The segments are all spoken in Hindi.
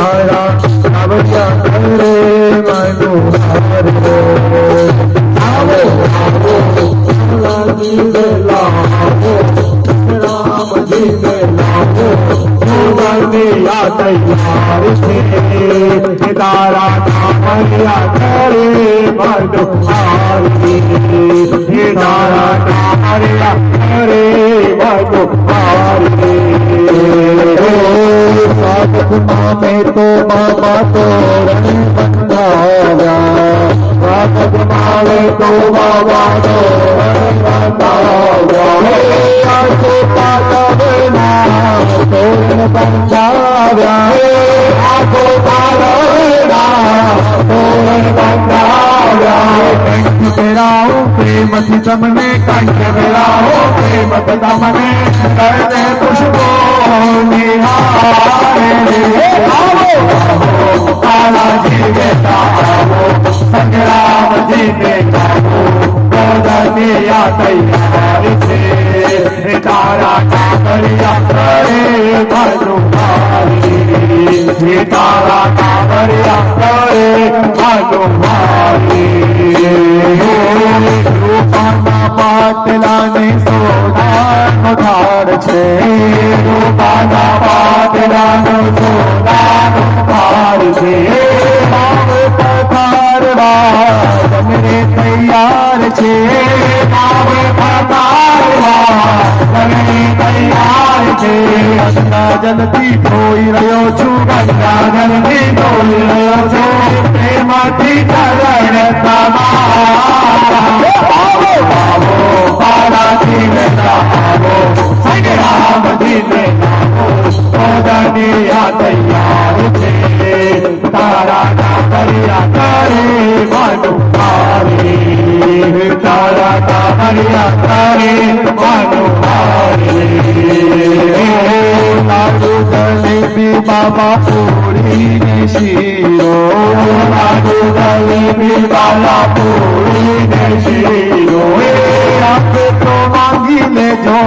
तारा कावड़िया करे मनोहार हो। आओ आओ राम जी में लाओ, राम जी में लाओ, या तैयार थे तारा कावड़िया करे मनोहार हे तारा कावड़िया करे मनोहार साधना में तो बाबा तोरण बंधाया, साधना में तो बाबा तोरण बंधाया, सोता कबना तोरण बंधाया, सोता कबना तोरण बंधाया। कंठ पेराओ प्रेम सितमने, कंठ पेराओ प्रेम सितमने, करने पुष्पो निहारे। आओ काला जी बेटा आओ, संग्राम जी बेटा आओ, बोधनिया तैयार थे तारा कावड़िया करे मनोहारी, तारा कावड़िया करे मनोहारी। रूपाना पाटला ने सोना उधार छे, रूपाना पाटला ने सोना उधार छे, माव पधारवा तमरे तैयार छे, माव पधारवा तमरे तैयार छे। गंगा जलती धोई रह्यो छू, गंगा जलती धोई रह्यो छू, प्रेमथी चरण तमारा। आवो आवो बालाजी में आवो, संग्राम जी में आवो, बोधनिया तैयार थे तारा कावड़िया करे मनोहारी, तारा कावड़िया करे मनोहारी। लाडू जलेबी बाबा पूरी ने शीरो, लाडू जलेबी बाबा पूरी ने शीरो, आप तो मांगी ले जो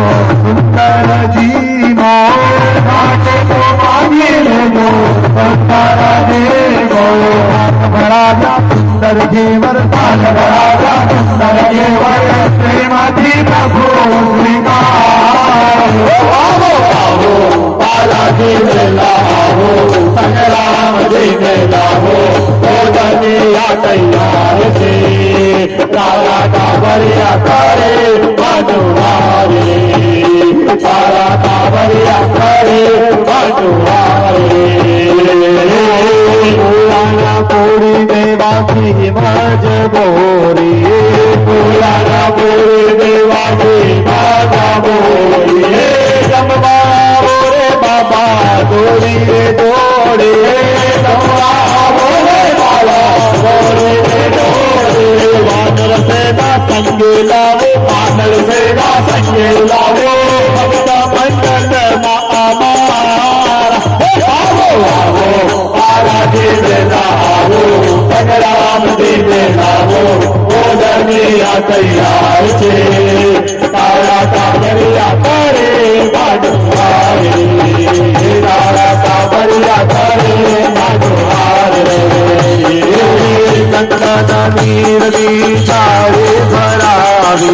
सुंदर जीवो, आप तो मांगी ले जो सुंदर जीवो। बड़ा सुंदर जेवर, बड़ा सुंदर जेवर, श्रीमती प्रभु श्रीकार। आओ आओ बालाजी में लाओ, संग्राम जी में लाओ, बोधनिया तैयार थे तारा कावड़िया करे मनोहारी, तारा कावड़िया करे मनोहारी। पुराना पूरी देवा की मजबूरी, पुराना पूरी देवा की मजबूरी, जमवा रे बाबा दौड़ी रे दौड़ी, जमवा रे बाबा दौड़ी रे दौड़ी। वानर सेना संगे लाओ, वानर सेना संगे लाओ, भक्त मंडल हमारा। आओ आओ बालाजी में लाओ, संग्राम जी में लाओ, बोधनिया तैयार थे तारा कावड़िया करे मनोहारी, तारा कावड़िया करे मनोहारी। गंगा नीर ने चारे भरावी,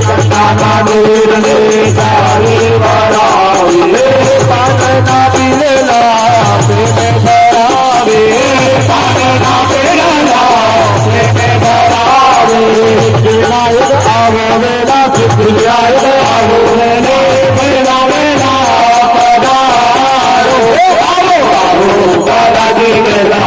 गंगा नीर ने चारे भरावी, पाना मिलेला प्रेम भरावी, पाना मिलेला प्रेम भरावी। विनायक आवो वेला, सिद्धिविनायक आवो वेले, वेला वेला पधारो। आओ आओ बालाजी वेला